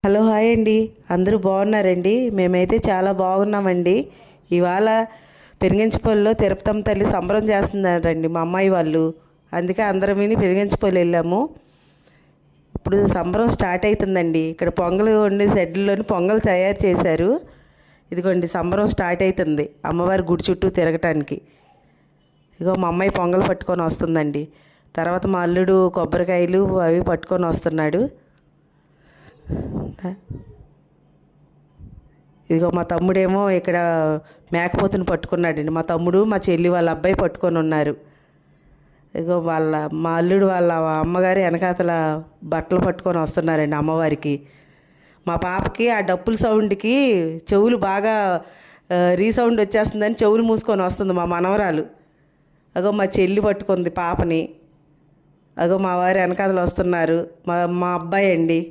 Hello hi అండి. అందరూ బాగున్నారండి? మేమైతే చాలా బాగున్నామండి. ఇవాళ పెరిగించిపల్లిలో తిరుపతమ్మ తల్లి సంబరం చేస్తున్నారండి మా అమ్మాయి వాళ్ళు. అందుకే అందరం విని పెరిగించిపల్లి వెళ్ళాము. ఇప్పుడు సంబరం స్టార్ట్ అవుతుందండి. ఇక్కడ పొంగల్ వండి షెడ్లోని పొంగల్ తయారు చేశారు. ఇదిగోండి సంబరం స్టార్ట్ అవుతుంది అమ్మవారి గుడి చుట్టూ తిరగటానికి. ఇగో మా అమ్మాయి పొంగల్ పట్టుకొని వస్తుందండి. తర్వాత మా అల్లుడు కొబ్బరికాయలు అవి పట్టుకొని వస్తున్నాడు. ఇదిగో మా తమ్ముడేమో ఇక్కడ మేకపోతుని పట్టుకున్నాడండి. మా తమ్ముడు మా చెల్లి వాళ్ళ అబ్బాయి పట్టుకొని ఉన్నారు. ఇదిగో మా అల్లుడు వాళ్ళ అమ్మగారు వెనకాతల బట్టలు పట్టుకొని వస్తున్నారండి అమ్మవారికి. మా పాపకి ఆ డప్పుల సౌండ్కి చెవులు బాగా రీసౌండ్ వచ్చేస్తుందని చెవులు మూసుకొని వస్తుంది మా మనవరాలు. అగో మా చెల్లి పట్టుకుంది పాపని. అగో మా వారు వెనకాతలు వస్తున్నారు. మా అబ్బాయి అండి.